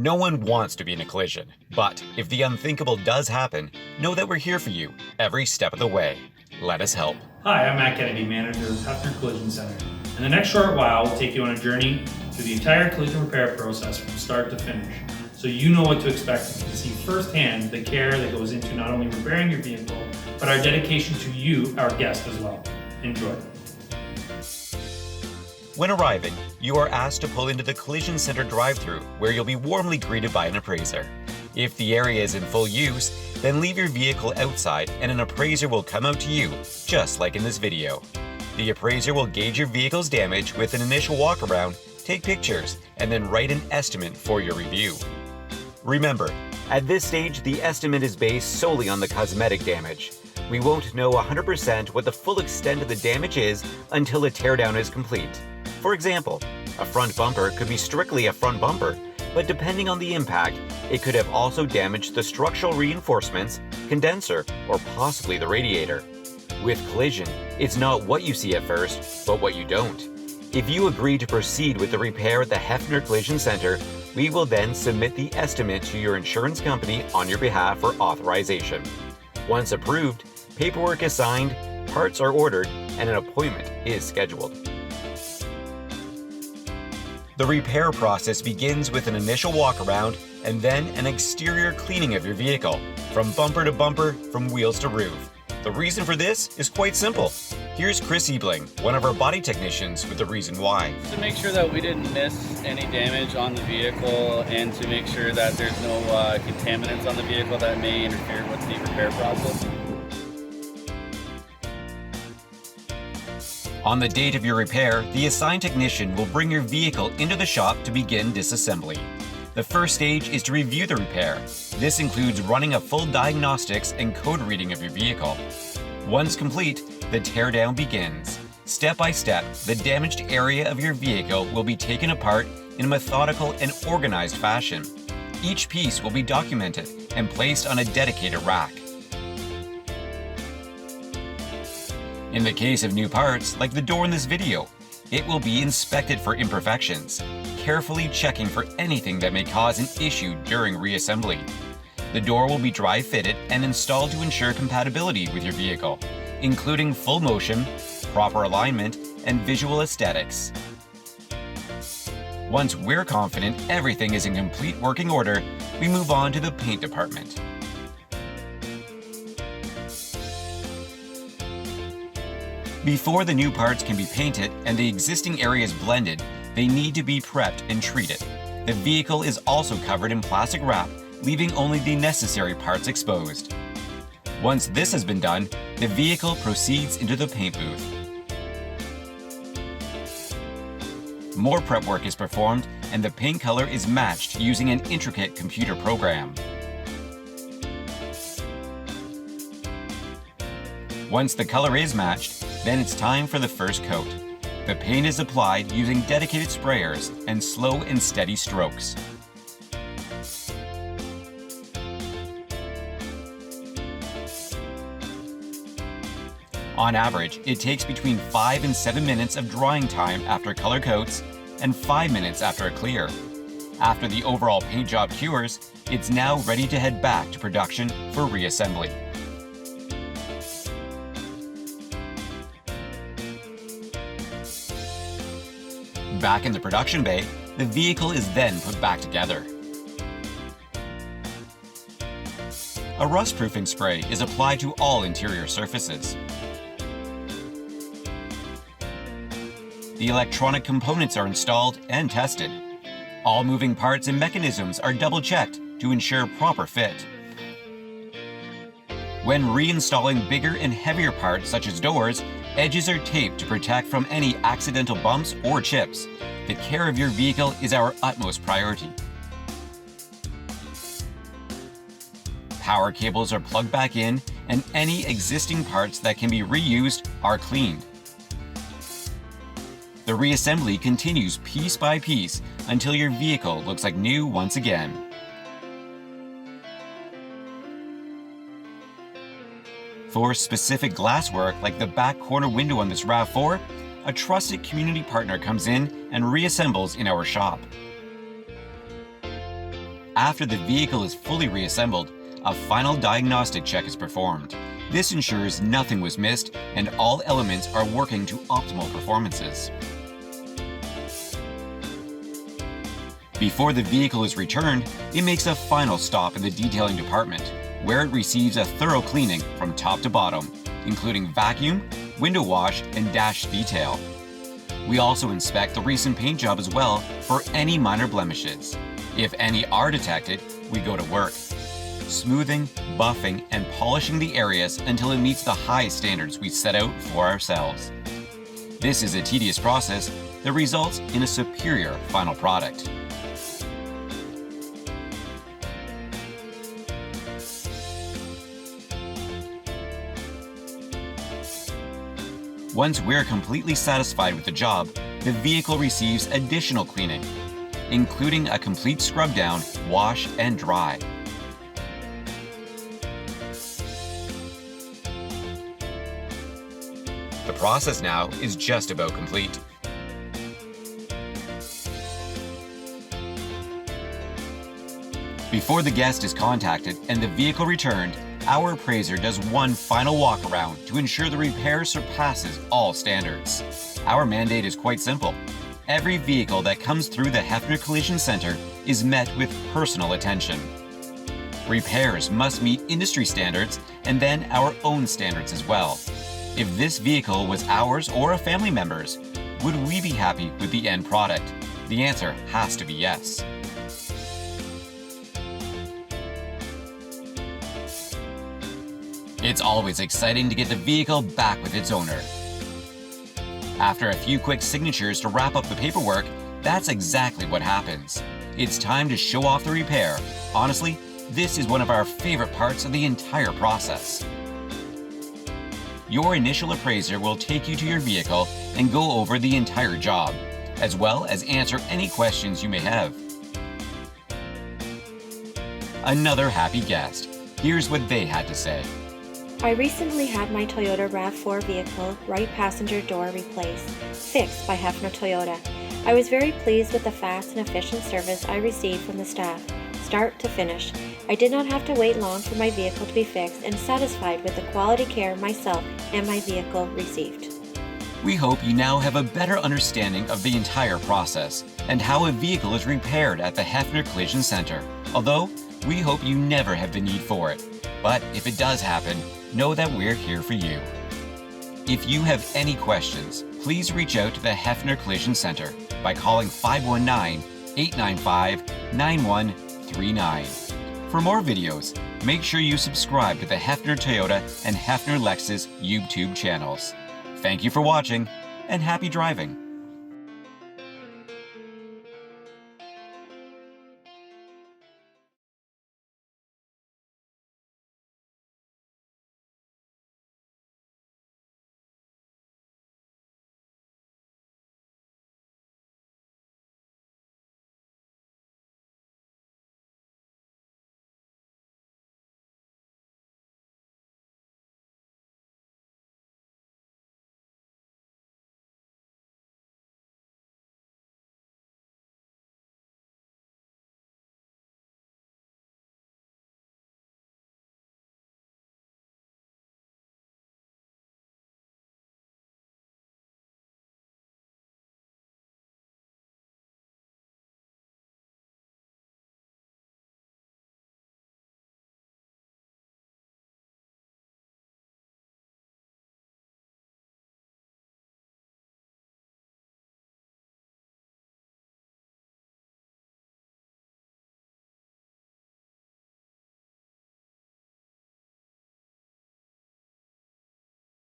No one wants to be in a collision, but if the unthinkable does happen, know that we're here for you every step of the way. Let us help. Hi, I'm Matt Kennedy, manager of Heffner Collision Center. In the next short while, we'll take you on a journey through the entire collision repair process from start to finish, so you know what to expect and can see firsthand the care that goes into not only repairing your vehicle, but our dedication to you, our guest, as well. Enjoy. When arriving, you are asked to pull into the Collision Center drive-thru, where you'll be warmly greeted by an appraiser. If the area is in full use, then leave your vehicle outside and an appraiser will come out to you, just like in this video. The appraiser will gauge your vehicle's damage with an initial walk-around, take pictures, and then write an estimate for your review. Remember, at this stage, the estimate is based solely on the cosmetic damage. We won't know 100% what the full extent of the damage is until the teardown is complete. For example, a front bumper could be strictly a front bumper, but depending on the impact, it could have also damaged the structural reinforcements, condenser, or possibly the radiator. With collision, it's not what you see at first, but what you don't. If you agree to proceed with the repair at the Heffner Collision Center, we will then submit the estimate to your insurance company on your behalf for authorization. Once approved, paperwork is signed, parts are ordered, and an appointment is scheduled. The repair process begins with an initial walk-around and then an exterior cleaning of your vehicle, from bumper to bumper, from wheels to roof. The reason for this is quite simple. Here's Chris Ebling, one of our body technicians, with the reason why. To make sure that we didn't miss any damage on the vehicle and to make sure that there's no contaminants on the vehicle that may interfere with the repair process. On the date of your repair, the assigned technician will bring your vehicle into the shop to begin disassembly. The first stage is to review the repair. This includes running a full diagnostics and code reading of your vehicle. Once complete, the teardown begins. Step by step, the damaged area of your vehicle will be taken apart in a methodical and organized fashion. Each piece will be documented and placed on a dedicated rack. In the case of new parts, like the door in this video, it will be inspected for imperfections, carefully checking for anything that may cause an issue during reassembly. The door will be dry fitted and installed to ensure compatibility with your vehicle, including full motion, proper alignment, and visual aesthetics. Once we're confident everything is in complete working order, we move on to the paint department. Before the new parts can be painted and the existing areas blended, they need to be prepped and treated. The vehicle is also covered in plastic wrap, leaving only the necessary parts exposed. Once this has been done, the vehicle proceeds into the paint booth. More prep work is performed and the paint color is matched using an intricate computer program. Once the color is matched, then it's time for the first coat. The paint is applied using dedicated sprayers and slow and steady strokes. On average, it takes between 5 and 7 minutes of drying time after color coats and 5 minutes after a clear. After the overall paint job cures, it's now ready to head back to production for reassembly. Back in the production bay, the vehicle is then put back together. A rust-proofing spray is applied to all interior surfaces. The electronic components are installed and tested. All moving parts and mechanisms are double-checked to ensure proper fit. When reinstalling bigger and heavier parts such as doors, edges are taped to protect from any accidental bumps or chips. The care of your vehicle is our utmost priority. Power cables are plugged back in and any existing parts that can be reused are cleaned. The reassembly continues piece by piece until your vehicle looks like new once again. For specific glasswork like the back corner window on this RAV4, a trusted community partner comes in and reassembles in our shop. After the vehicle is fully reassembled, a final diagnostic check is performed. This ensures nothing was missed and all elements are working to optimal performances. Before the vehicle is returned, it makes a final stop in the detailing department, where it receives a thorough cleaning from top to bottom, including vacuum, window wash, and dash detail. We also inspect the recent paint job as well for any minor blemishes. If any are detected, we go to work, smoothing, buffing, and polishing the areas until it meets the high standards we set out for ourselves. This is a tedious process that results in a superior final product. Once we're completely satisfied with the job, the vehicle receives additional cleaning, including a complete scrub down, wash, and dry. The process now is just about complete. Before the guest is contacted and the vehicle returned, our appraiser does one final walk around to ensure the repair surpasses all standards. Our mandate is quite simple. Every vehicle that comes through the Heffner Collision Center is met with personal attention. Repairs must meet industry standards and then our own standards as well. If this vehicle was ours or a family member's, would we be happy with the end product? The answer has to be yes. It's always exciting to get the vehicle back with its owner. After a few quick signatures to wrap up the paperwork, that's exactly what happens. It's time to show off the repair. Honestly, this is one of our favorite parts of the entire process. Your initial appraiser will take you to your vehicle and go over the entire job, as well as answer any questions you may have. Another happy guest. Here's what they had to say. I recently had my Toyota RAV4 vehicle right passenger door replaced, fixed by Heffner Toyota. I was very pleased with the fast and efficient service I received from the staff, start to finish. I did not have to wait long for my vehicle to be fixed and satisfied with the quality care myself and my vehicle received. We hope you now have a better understanding of the entire process and how a vehicle is repaired at the Heffner Collision Center, although we hope you never have the need for it. But if it does happen, know that we're here for you. If you have any questions, please reach out to the Heffner Collision Center by calling 519-895-9139. For more videos, make sure you subscribe to the Heffner Toyota and Heffner Lexus YouTube channels. Thank you for watching, and happy driving.